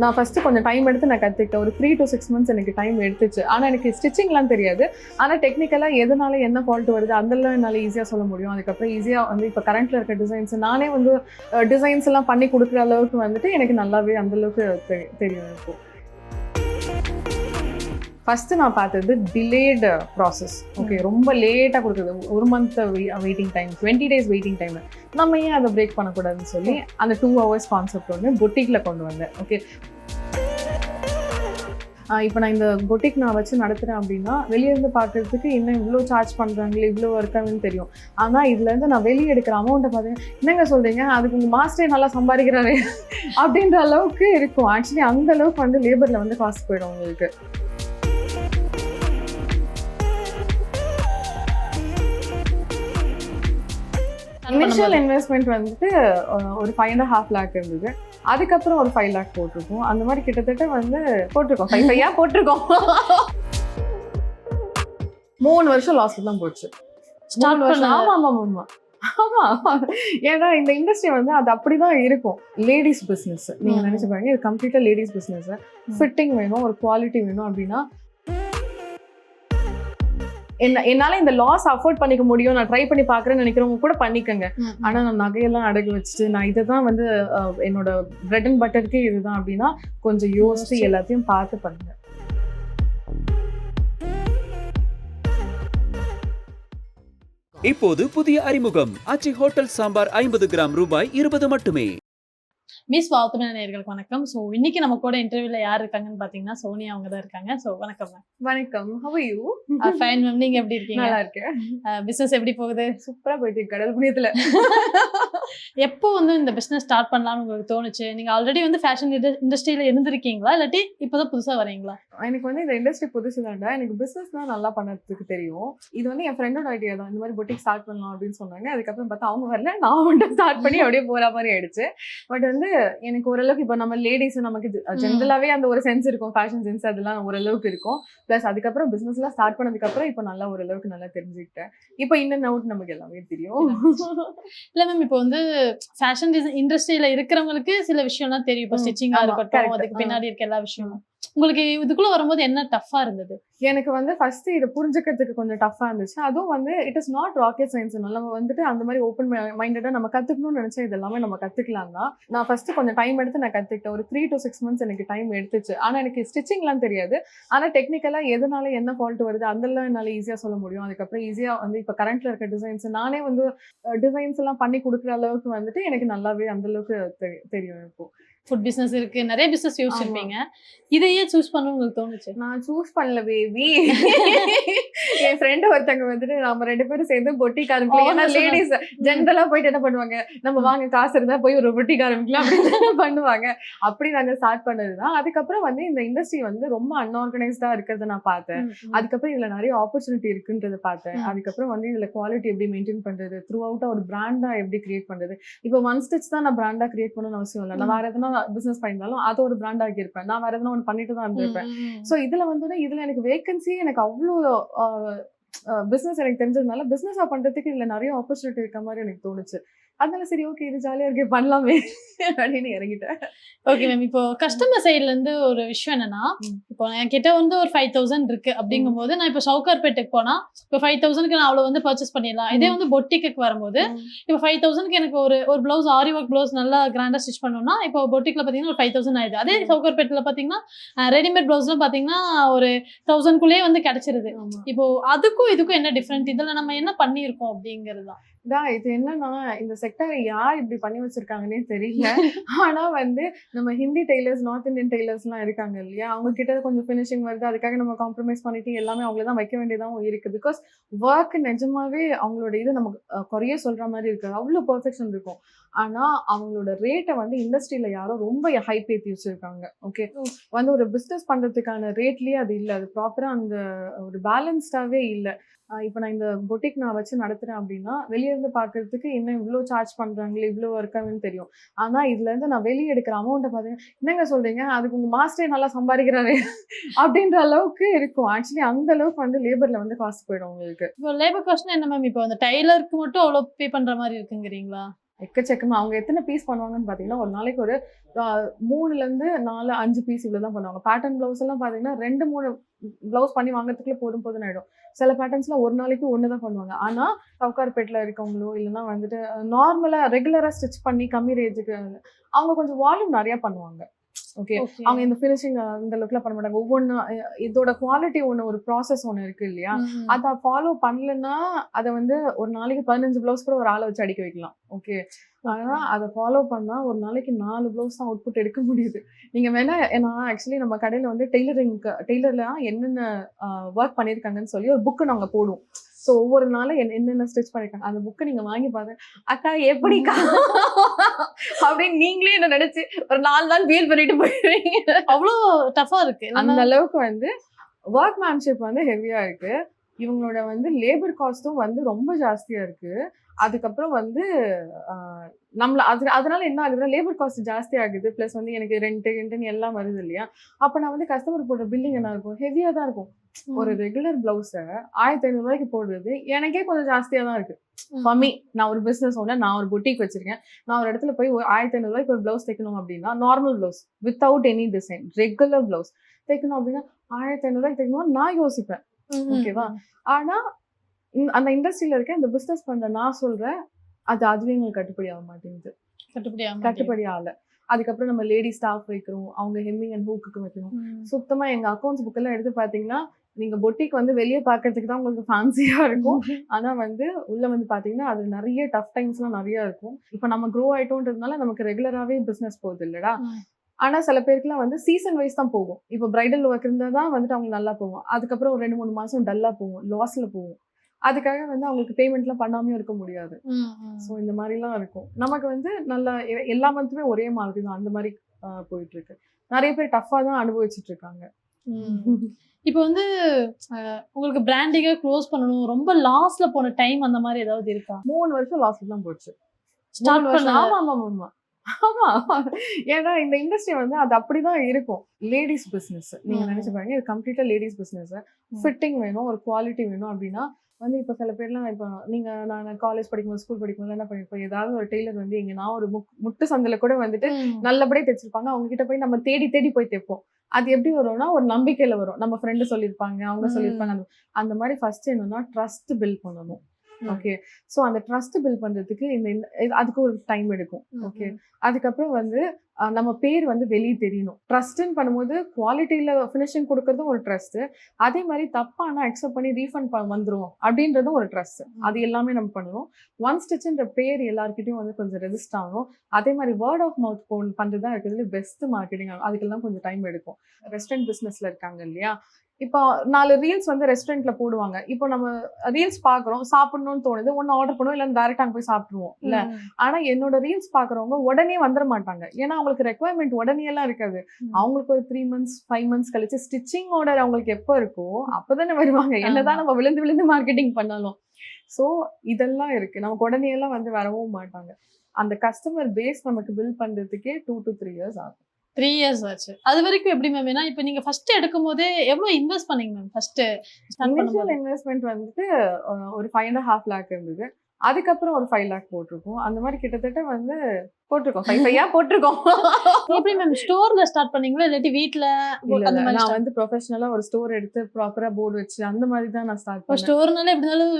நான் ஃபர்ஸ்ட் கொஞ்சம் டைம் எடுத்து நான் கற்றுக்கிட்டேன். ஒரு 3 to 6 மந்த்ஸ் எனக்கு டைம் எடுத்துச்சு. ஆனால் எனக்கு ஸ்டிச்சிங்லாம் தெரியாது. ஆனால் டெக்னிக்கலாக எதனால என்ன ஃபால்ட் வருது அதெல்லாம் என்னால் ஈஸியாக சொல்ல முடியும். அதுக்கப்புறம் ஈஸியாக வந்து இப்போ கரண்ட்டில் இருக்க டிசைன்ஸ் நானே வந்து டிசைன்ஸ் எல்லாம் பண்ணி கொடுக்குற அளவுக்கு வந்துட்டு எனக்கு நல்லாவே அந்தளவுக்கு தெரியும் இப்போ. ஃபஸ்ட்டு நான் பார்த்தது டிலேடு ப்ராசஸ். ஓகே, ரொம்ப லேட்டாக கொடுக்குறது. 1 month waiting time, 20 days waiting time. நம்ம ஏன் அதை பிரேக் பண்ணக்கூடாதுன்னு சொல்லி அந்த 2 hours கான்செப்ட் வந்து பொட்டிக்கில் கொண்டு வந்தேன். ஓகே, இப்போ நான் இந்த பொட்டிக் நான் வச்சு நடத்துகிறேன் அப்படின்னா வெளியேருந்து பார்க்குறதுக்கு இன்னும் இவ்வளோ சார்ஜ் பண்ணுறாங்களே, இவ்வளோ இருக்காங்கன்னு தெரியும். ஆனால் இதுலேருந்து நான் வெளியே எடுக்கிற அமௌண்ட்டை பார்த்தீங்கன்னா, என்னங்க சொல்கிறீங்க, அதுக்கு உங்கள் மாஸ்டரே நல்லா சம்பாதிக்கிறாரு அப்படின்ற அளவுக்கு இருக்கும். ஆக்சுவலி அந்த அளவுக்கு வந்து லேபரில் வந்து காசு போயிடும் உங்களுக்கு. இனிஷியல் இன்வெஸ்ட்மெண்ட் வந்துட்டு ஒரு 5.5 lakh இருந்தது. அதுக்கப்புறம் ஒரு 5 lakh போட்டிருக்கோம். அந்த மாதிரி கிட்டத்தட்ட வந்து போட்டிருக்கோம், 5 போட்டிருக்கோம். 3 வருஷம் லாஸ்ல தான் போச்சு. ஆமா. ஏன்னா இந்த இண்டஸ்ட்ரி வந்து அது அப்படிதான் இருக்கும். லேடிஸ் பிஸ்னஸ் நீங்க நினைச்சு பாருங்க, இது கம்ப்ளீட்டா லேடிஸ் பிஸ்னஸ். ஃபிட்டிங் வேணும், ஒரு குவாலிட்டி வேணும் அப்படின்னா என்னால இந்த லாஸ் அஃபோர்ட் பண்ணிக்க முடியும், நான் ட்ரை பண்ணி பாக்குறேன்னு நினைக்கிறவங்க கூட பண்ணிக்கங்க. ஆனா நான் நகையெல்லாம் அடகு வச்சுட்டு நான் இதை தான் வந்து என்னோட பிரெட் அண்ட் பட்டருக்கு இதுதான் அப்படின்னா கொஞ்சம் யோசிச்சு எல்லாத்தையும் பார்த்து பண்ணுங்க. இப்போது புதிய அறிமுகம் ஆச்சி ஹோட்டல் சாம்பார் 50 கிராம் ரூபாய் 20 மட்டுமே. மிஸ் வால்த்துமேன நேயர்களுக்கு வணக்கம். ஸோ இன்னைக்கு நம்ம கூட இன்டர்வியூல யார் இருக்காங்கன்னு பாத்தீங்கன்னா சோனியா அவங்க தான் இருக்காங்க. ஸோ வணக்கம் மேம். வணக்கம். How are you? Fine ma'am, நீங்க எப்படி இருக்கீங்க? நல்லா இருக்கேன். பிசினஸ் எப்படி போகுது? சூப்பரா போயிட்டு கடல் புண்ணியத்துல. எப்போ வந்து இந்த பிசினஸ் ஸ்டார்ட் பண்ணலாம்னு உங்களுக்கு தோணுச்சு? நீங்க ஆல்ரெடி வந்து ஃபேஷன் இண்டஸ்ட்ரியில இருந்திருக்கீங்களா இல்லாட்டி இப்போதான் புதுசா வரீங்களா? எனக்கு வந்து இந்த இண்டஸ்ட்ரி புதுசு தான்டா. எனக்கு பிசினஸ் தான் நல்லா பண்ணதுக்கு தெரியும். இது வந்து என் ஃப்ரெண்டோட ஐடியா தான். இந்த மாதிரி பொட்டிக் ஸ்டார்ட் பண்ணலாம் அப்படின்னு சொன்னாங்க. அதுக்கப்புறம் பார்த்தா அவங்க வரல, நான் மட்டும் ஸ்டார்ட் பண்ணி அப்படியே போற மாதிரி ஆயிடுச்சு. பட் வந்து எனக்கு ஓரளவுக்கு இப்போ நம்ம லேடிஸ் நமக்கு ஜென்ரலாவே அந்த ஒரு சென்ஸ் இருக்கும், ஃபேஷன் சென்ஸ் அதெல்லாம் ஓரளவுக்கு இருக்கும். பிளஸ் அதுக்கப்புறம் பிசினஸ் எல்லாம் ஸ்டார்ட் பண்ணதுக்கு அப்புறம் இப்போ நல்லா ஓரளவுக்கு நல்லா தெரிஞ்சுக்கிட்டேன். இப்போ இன்னும் அவுட் நமக்கு எல்லாமே தெரியும். இல்ல மேம், இப்போ வந்து ஃபேஷன் இண்டஸ்ட்ரியில இருக்கிறவங்களுக்கு சில விஷயம்லாம் தெரியும். இப்போ ஸ்டிச்சிங்கா இருக்கட்டும், அதுக்கு பின்னாடி இருக்க எல்லா விஷயமும். உங்களுக்கு இதுக்குள்ள வரும்போது என்ன டஃபா இருந்தது? எனக்கு வந்து ஃபர்ஸ்ட் இதை புரிஞ்சுக்கிறதுக்கு கொஞ்சம் டஃபா இருந்துச்சு. அதுவும் வந்து it is not rocket science. நம்ம வந்துட்டு அந்த மாதிரி ஓப்பன் மைண்டடா நம்ம கத்துக்கணும்னு நினைச்சா இது எல்லாமே நம்ம கத்துக்கலாம் தான். நான் ஃபர்ஸ்ட் கொஞ்சம் டைம் எடுத்து நான் கத்துக்கிட்டேன். ஒரு 3 to 6 மந்த்ஸ் எனக்கு டைம் எடுத்துச்சு. ஆனா எனக்கு ஸ்டிச்சிங்லாம் தெரியாது. ஆனா டெக்னிக்கலா எதனால என்ன ஃபால்ட் வருது அதெல்லாம் என்னால ஈஸியா சொல்ல முடியும். அதுக்கப்புறம் ஈஸியா வந்து இப்போ கரண்ட்ல இருக்க டிசைன்ஸ் நானே வந்து டிசைன்ஸ் எல்லாம் பண்ணி கொடுக்குற அளவுக்கு வந்துட்டு எனக்கு நல்லாவே அந்த அளவுக்கு தெரியும். இப்போ ஃபுட் பிசினஸ் இருக்கு, நிறைய பிசினஸ் யோசிச்சிருப்பீங்க. இதையே சூஸ் பண்ண உங்களுக்கு தோணுச்சு? நான் சூஸ் பண்ணல பேபி. என் ஃப்ரெண்ட் ஒருத்தங்க வந்துட்டு நம்ம 2 பேரும் சேர்ந்து பொட்டிக் ஆரம்பிக்கலாம். ஏன்னா லேடிஸ் ஜென்ரலா போயிட்டு என்ன பண்ணுவாங்க, நம்ம வாங்க காசு இருந்தா போய் ஒரு பொட்டிக் ஆரம்பிக்கலாம் அப்படின்னு பண்ணுவாங்க. அப்படி நாங்க ஸ்டார்ட் பண்ணதுதான். அதுக்கப்புறம் வந்து இந்த இண்டஸ்ட்ரி வந்து ரொம்ப அன்ஆர்கனைஸ்டா இருக்கிறத நான் பார்த்தேன். அதுக்கப்புறம் இதுல நிறைய ஆப்பர்ச்சுனிட்டி இருக்குன்றத பார்த்தேன். அதுக்கப்புறம் வந்து இதுல குவாலிட்டி எப்படி மெயின்டைன் பண்றது, த்ரூ அவுட்டா ஒரு பிராண்டா எப்படி கிரியேட் பண்றது. இப்போ ஒன் ஸ்டிச் தான் நான் பிராண்டா கிரியேட் பண்ணணும்னு அவசியம் இல்லை. நான் வேற எதனா பிசினஸ் பண்ணிருந்தாலும் அது ஒரு பிராண்ட் ஆகியிருப்பேன். நான் வேற எதனா ஒன்று பண்ணிட்டு தான் இருந்திருப்பேன். சோ இதுல வந்து இதுல எனக்கு வேகன்சி எனக்கு அவ்வளோ பிசினஸ் எனக்கு தெரிஞ்சதுனால பிசினஸா பண்றதுக்கு இதுல நிறைய ஆப்பர்ச்சுனிட்டி இருக்க மாதிரி எனக்கு தோணுச்சு. அதனால சரி ஓகே இது ஜாலியா இருக்கே பண்ணலாமே அப்படின்னு இறங்கிட்டேன். ஓகே மேம், இப்போ கஸ்டமர் சைட்ல இருந்து ஒரு விஷயம் என்னன்னா, இப்போ என்கிட்ட வந்து ஒரு 5,000 இருக்கு அப்படிங்கும் போது நான் இப்போ சவுகார்பேட்டுக்கு போனா இப்போ 5,000க்கு நான் அவ்வளவு வந்து பர்ச்சேஸ் பண்ணிடலாம். இதே வந்து பொட்டிக்கு வரும்போது இப்போ 5,000க்கு எனக்கு ஒரு பிளவுஸ் ஆரி ஒர்க் பிளவுஸ் நல்லா கிராண்டா ஸ்டிச் பண்ணணும்னா இப்போ பொட்டிக்ல பாத்தீங்கன்னா ஒரு 5,000 ஆயிடுது. அதே சவுகார்பேட்ல பாத்தீங்கன்னா ரெடிமேட் பிளவுஸ்லாம் பாத்தீங்கன்னா ஒரு 1,000க்குள்ளேயே வந்து கிடைச்சிருது. இப்போ அதுக்கும் இதுக்கும் என்ன டிஃபரெண்ட், இதுல நம்ம என்ன பண்ணியிருக்கோம் அப்படிங்கிறது தான். இது என்னன்னா இந்த செக்டர் யார் இப்படி பண்ணி வச்சிருக்காங்கன்னே தெரியல. ஆனா வந்து நம்ம Hindi tailors, north Indian tailors எல்லாம் இருக்காங்க இல்லையா, அவங்க கிட்ட கொஞ்சம் ஃபினிஷிங் வருது, அதுக்காக நம்ம காம்ப்ரமைஸ் பண்ணிட்டு எல்லாமே அவங்கள தான் வைக்க வேண்டியதாகவும் இருக்கு. பிகாஸ் ஒர்க் நிஜமாவே அவங்களோட இது நமக்கு குறைய சொல்ற மாதிரி இருக்கு, அவ்வளவு பெர்ஃபெக்ஷன் இருக்கும். ஆனா அவங்களோட ரேட்டை வந்து இண்டஸ்ட்ரியில யாரோ ரொம்ப ஹைப் ஏற்றி வச்சிருக்காங்க. ஓகே, வந்து ஒரு பிஸ்னஸ் பண்றதுக்கான ரேட்லயே அது இல்லை, அது ப்ராப்பரா அந்த ஒரு பேலன்ஸ்டாவே இல்லை. இப்போ நான் இந்த பொட்டிக் நான் வச்சு நடத்துறேன் அப்படின்னா வெளியே இருந்து பார்க்கறதுக்கு இன்னும் இவ்வளோ சார்ஜ் பண்றாங்களே, இவ்வளோ இருக்காங்கன்னு தெரியும். ஆனா இதுல இருந்து நான் வெளியே எடுக்கிற அமௌண்ட்டை பார்த்தீங்கன்னா, என்னங்க சொல்றீங்க, அதுக்கு உங்க மாஸ்டரே நல்லா சம்பாதிக்கிறாரு அப்படின்ற அளவுக்கு இருக்கும். ஆக்சுவலி அந்த அளவுக்கு வந்து லேபர்ல வந்து காசு போயிடும் உங்களுக்கு. இப்போ லேபர் காஸ்ட்னா என்ன மேம்? இப்போ அந்த டைலருக்கு மட்டும் அவ்வளோ பே பண்ற மாதிரி இருக்குங்கிறீங்களா? எக்கச்சக்கமா அவங்க எத்தனை பீஸ் பண்ணுவாங்கன்னு பாத்தீங்கன்னா ஒரு நாளைக்கு ஒரு 3ல இருந்து 4 5 பீஸ் இவ்வளவுதான் பண்ணுவாங்க. பேட்டர்ன் பிளவுஸ் எல்லாம் பாத்தீங்கன்னா 2 3 பிளவுஸ் பண்ணி வாங்குறதுக்குள்ள போதும் ஆயிடும். சில பேட்டர்ன்ஸ்ல ஒரு நாளைக்கு ஒண்ணுதான் பண்ணுவாங்க. ஆனா சவுகார்பேட்ல இருக்கவங்களோ இல்லைன்னா வந்துட்டு நார்மலா ரெகுலரா ஸ்டிச் பண்ணி கம்மி ரேஞ்சுக்கு அவங்க கொஞ்சம் வால்யூம் நிறைய பண்ணுவாங்க. ஓகே, அவங்க இந்த ஃபினிஷிங் இந்த அளவுக்குலாம் பண்ண மாட்டாங்க. ஒவ்வொன்று இதோட குவாலிட்டி ஒன்று, ஒரு ப்ராசஸ் ஒன்று இருக்கு இல்லையா, அதை ஃபாலோ பண்ணலன்னா அதை வந்து ஒரு நாளைக்கு 15 பிளவுஸ் கூட ஒரு ஆளை வச்சு அடிக்க வைக்கலாம். ஓகே, ஆனா அதை ஃபாலோ பண்ணா ஒரு நாளைக்கு 4 பிளவுஸ் தான் அவுட்புட் எடுக்க முடியுது. நீங்க வேணா, ஏன்னா ஆக்சுவலி நம்ம கடையில வந்து டெய்லர்ல என்னென்ன ஒர்க் பண்ணியிருக்காங்கன்னு சொல்லி ஒரு புக்கு நாங்க போடுவோம். ஸோ ஒவ்வொரு நாளும் என்னென்ன ஸ்டிச் பண்ணிருக்காங்க அந்த புக்கை நீங்க வாங்கி பாருங்க. அக்கா எப்படிக்கா அப்படின்னு நீங்களே என்ன நினைச்சு ஒரு 4 நாள் ஃபீல் பண்ணிட்டு போயிடுவீங்க. அவ்வளோ டஃபா இருக்கு. அந்த அளவுக்கு வந்து ஒர்க்மேன்ஷிப் வந்து ஹெவியா இருக்கு. இவங்களோட வந்து லேபர் காஸ்ட்டும் வந்து ரொம்ப ஜாஸ்தியா இருக்கு. அதுக்கப்புறம் வந்து அதனால என்ன ஆகுதுன்னா லேபர் காஸ்ட் ஜாஸ்தி ஆகுது. பிளஸ் வந்து எனக்கு ரெண்ட் எல்லாம் வருது இல்லையா. அப்ப நான் வந்து கஸ்டமர் போடுற பில்லிங் என்ன இருக்கும், ஹெவியா தான் இருக்கும். ஒரு ரெகுலர் பிளவுஸ 1500 ரூபாய்க்கு போடுறது எனக்கே கொஞ்சம் ஜாஸ்தியா தான் இருக்கு. மம்மி, நான் ஒரு பிசினஸ் ஓனர், நான் ஒரு பொட்டிக் வச்சிருக்கேன். நான் ஒரு இடத்துல போய் 1500 ரூபாய்க்கு ஒரு பிளவுஸ் தைக்கணும் அப்படின்னா, normal blouse without any design regular blouse தைக்கணும் அப்படின்னா 1500 ரூபாய்க்கு தைக்கணும் நான் யோசிப்பேன். ஓகேவா. ஆனா அந்த இண்டஸ்ட்ரியில இருக்க இந்த பிசினஸ் பண்ற நான் சொல்றேன், அதுவே எங்களுக்கு கட்டுப்படி ஆக மாட்டேங்குது. கட்டுப்படி ஆகல. அதுக்கப்புறம் நம்ம லேடி ஸ்டாஃப் வைக்கிறோம், அவங்க ஹெம்மிங் அண்ட் ஹூக்கு வைக்கணும். சுத்தமா எங்க அக்கௌண்ட்ஸ் புக் எல்லாம் எடுத்து பாத்தீங்கன்னா, நீங்க பொட்டிக் வந்து வெளியே பாக்குறதுக்கு தான் உங்களுக்கு ஃபேன்சியா இருக்கும். ஆனா வந்து உள்ள வந்து பாத்தீங்கன்னா அது நிறைய டஃப் டைம்ஸ் எல்லாம் நிறைய இருக்கும். இப்ப நம்ம க்ரோ ஆயிட்டோன்றதுனால நமக்கு ரெகுலராவே பிசினஸ் போகுது இல்லடா. ஆனா சில பேருக்குலாம் வந்து சீசன் வைஸ் தான் போகும். இப்போ பிரைடல் ஒர்க் இருந்தா தான் வந்துட்டு அவங்க நல்லா போகும். அதுக்கப்புறம் ஒரு 2-3 மாசம் டல்லா போகும், லாஸ்ல போகும். அதுக்காக வந்து அவங்களுக்கு பேமெண்ட்லாம் பண்ணாமையும் இருக்க முடியாது. ஸோ இந்த மாதிரிலாம் இருக்கும். நமக்கு வந்து நல்லா எல்லா மந்த்துமே ஒரே மாதிரி தான் அந்த மாதிரி போயிட்டு இருக்கு. நிறைய பேர் டஃபா தான் அனுபவிச்சுட்டு இருக்காங்க. இப்போ வந்து உங்களுக்கு பிராண்டிங்கா க்ளோஸ் பண்ணணும், ரொம்ப லாஸ்ல போன டைம் அந்த மாதிரி ஏதாவது இருக்கா? 3 வருஷம் லாஸ்ல தான் போச்சு. ஸ்டார்ட் பண்ண. ஆமா, ஏன்னா இந்த இண்டஸ்ட்ரி வந்து அது அப்படிதான் இருக்கும். லேடிஸ் பிசினஸ் நீங்க நினைச்சு பாருங்க, இது கம்ப்ளீட்டா லேடிஸ் பிசினஸ். ஃபிட்டிங் வேணும், ஒரு குவாலிட்டி வேணும் அப்படின்னா வந்து இப்ப சில பேர்லாம் இப்ப நான் காலேஜ் படிக்கும்போது ஸ்கூல் படிக்கும்போது என்ன பண்ணிருப்போம், ஏதாவது ஒரு டெய்லர் வந்து நான் ஒரு முட்டு சந்தில கூட வந்துட்டு நல்லபடியா தைச்சிருப்பாங்க. அவங்க கிட்ட போய் நம்ம தேடி போய் தைப்போம். அது எப்படி வரும்னா ஒரு நம்பிக்கையில வரும். நம்ம ஃப்ரெண்டு சொல்லியிருப்பாங்க, அவங்க சொல்லியிருப்பாங்க. அந்த மாதிரி ஃபர்ஸ்ட் என்னன்னா ட்ரஸ்ட் பில்ட் பண்ணணும். ஓகே, சோ அந்த ட்ரஸ்ட் பில்ட் பண்றதுக்கு அதுக்கு ஒரு டைம் எடுக்கும். ஓகே, அதுக்கப்புறம் வந்து நம்ம பேர் வந்து வெளியே தெரியணும். ட்ரஸ்ட்னு பண்ணும்போது குவாலிட்டியில ஃபினிஷிங் கொடுக்கறதும் ஒரு ட்ரஸ்ட், அதே மாதிரி தப்பானா அக்செப்ட் பண்ணி ரீஃபண்ட் வந்துரும் அப்படின்றதும் ஒரு ட்ரஸ்ட். அது எல்லாமே நம்ம பண்ணணும். ஒன் ஸ்டிச்ன்ற பேர் எல்லாருக்கிட்டையும் வந்து கொஞ்சம் ரெஜிஸ்டர் ஆகணும். அதே மாதிரி வேர்ட் ஆஃப் மவுத் பண்றதுதான் இருக்கிறதுல பெஸ்ட் மார்க்கெட்டிங். அதுக்கெல்லாம் கொஞ்சம் டைம் எடுக்கும். ரெஸ்டாரண்ட் பிசினஸ்ல இருக்காங்க இல்லையா, இப்போ 4 ரீல்ஸ் வந்து ரெஸ்டாரண்ட்ல போடுவாங்க. இப்போ நம்ம ரீல்ஸ் பாக்குறோம், சாப்பிடணும்னு தோணுது, ஒன்னு ஆர்டர் பண்ணுவோம், இல்ல டைரக்டா அங்க போய் சாப்பிடுவோம் இல்ல. ஆனா என்னோட ரீல்ஸ் பாக்குறவங்க உடனே வந்துட மாட்டாங்க. ஏன்னா அவங்களுக்கு ரெக்குவயர்மெண்ட் உடனே எல்லாம் இருக்காது. அவங்களுக்கு ஒரு 3 months 5 months கழிச்சு ஸ்டிச்சிங் ஆர்டர் அவங்களுக்கு எப்போ இருக்கோ அப்பதானே வருவாங்க. என்னதான் நம்ம விழுந்து மார்க்கெட்டிங் பண்ணாலும். சோ இதெல்லாம் இருக்கு. நமக்கு உடனே எல்லாம் வந்து வரவும் மாட்டாங்க. அந்த கஸ்டமர் பேஸ் நமக்கு பில்ட் பண்றதுக்கே 2 to 3 years ஆகும். 3 years ஆச்சு. அது வரைக்கும் எப்படி மேம்? ஏன்னா இப்போ நீங்க ஃபர்ஸ்ட் எடுக்கும் போதே எவ்வளவு இன்வெஸ்ட் பண்ணீங்க மேம்? ஃபர்ஸ்ட் ஸ்டார்ட் பண்ணும்போது இன்வெஸ்ட்மெண்ட் வந்துட்டு ஒரு 5.5 lakh இருந்தது. அதுக்கப்புறம் ஒரு 5 lakh போட்டிருக்கோம். அந்த மாதிரி கிட்டத்தட்ட வந்து போட்டிருக்கோம். 5 போட்டிருக்கோம். எப்படி மேம் ஸ்டோர்ல ஸ்டார்ட் பண்ணீங்களா இல்லாட்டி வீட்ல? அந்த மாதிரி நான் வந்து ப்ரொஃபஷனலா ஒரு ஸ்டோர் எடுத்து ப்ராப்பரா போர்டு வச்சு அந்த மாதிரி தான் நான் ஸ்டார்ட் பண்ணேன். ஸ்டோர்னால எப்படினாலும்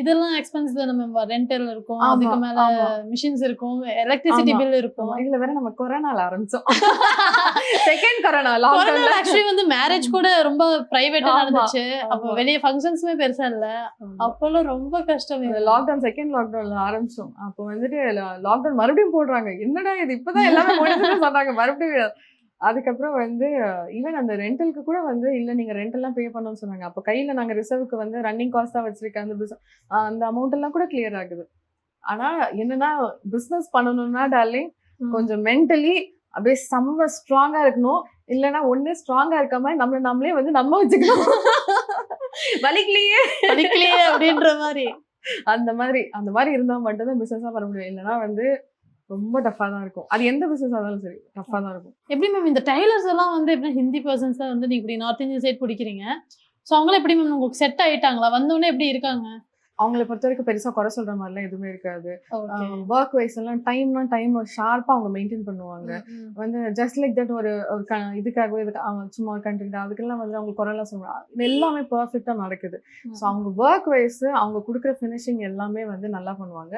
இதெல்லாம் எக்ஸ்பென்ஸ் தான மேம். ரெண்டல் இருக்கும், அதுக்கு மேல மிஷின்ஸ் இருக்கும், எலக்ட்ரிசிட்டி பில் இருக்கும். இதுல வேற நம்ம கொரோனால ஆரம்பிச்சோம். செகண்ட் கொரோனா லாக்டவுன்ல ஆக்சுவலி வந்து மேரேஜ் கூட ரொம்ப பிரைவேட்டா நடந்துச்சு. அப்ப வெளிய ஃபங்க்ஷன்ஸ்மே பெருசா இல்ல. அப்பெல்லாம் ரொம்ப கஷ்டம். லாக்டவுன் செகண்ட் லாக்டவுன்ல ஆரம்பிச்சோம். அப்போ வந்துட்டு லாக்டவுன் மறுபடியும் போடுறாங்க. என்னடா இது இப்பதான் எல்லாமே முடிஞ்சுன்னு சொன்னாங்க மறுபடியும். அதுக்கப்புறம் வந்து ஈவன் அந்த ரெண்டலுக்கு கூட வந்து இல்ல நீங்க ரெண்ட் எல்லாம் பே பண்ணணும்னு சொன்னாங்க. அப்ப கையில நாங்க ரிசர்வுக்கு வந்து ரன்னிங் காஸ்டா வச்சிருக்கேன். அந்த அமௌண்ட் எல்லாம் கூட கிளியர் ஆகுது. ஆனா என்னன்னா பிசினஸ் பண்ணணும்னா டார்லிங் கொஞ்சம் மென்டலி அப்படியே செம்ம ஸ்ட்ராங்கா இருக்கணும். இல்லைன்னா ஒண்ணு ஸ்ட்ராங்கா இருக்க மாதிரி நம்மளே வந்து நம்ம வச்சுக்கணும். வலிக்கலையே அப்படின்ற மாதிரி அந்த மாதிரி இருந்தா மட்டும் தான் பிசினஸா பண்ண முடியும். இல்லைன்னா வந்து ரொம்ப டஃபா தான் இருக்கும். அது எந்த பிசினஸ் ஆனாலும் சரி டஃபா தான் இருக்கும். எப்படி மேம் இந்த டைலர்ஸ் எல்லாம் வந்து எப்படி ஹிந்தி பர்சன்ஸ் வந்து நீங்க இப்படி நார்த் இந்தியன் சைட் பிடிக்கிறீங்க? ஸோ அவங்களும் எப்படி மேம் உங்களுக்கு செட் ஆயிட்டாங்களா? வந்தோடனே எப்படி இருக்காங்க? அவங்கள பொறுத்த வரைக்கும் பெருசா குறை சொல்ற மாதிரிலாம் எதுவுமே இருக்காது. ஓகே. ஒர்க் வைஸ் எல்லாம் டைம் ஷார்ப்பா அவங்க மெயின்டைன் பண்ணுவாங்க. வந்து ஜஸ்ட் லைக் தட் ஒரு ஒரு இதுக்காகவே அவங்க சும்மா கண்டென்ட் அதுக்கெல்லாம் வந்து அவங்க குறைலாம் சொல்லுவாங்க. இது எல்லாமே பெர்ஃபெக்ட்டா நடக்குது. ஸோ அவங்க ஒர்க் வைஸ் அவங்க கொடுக்குற ஃபினிஷிங் எல்லாமே வந்து நல்லா பண்ணுவாங்க.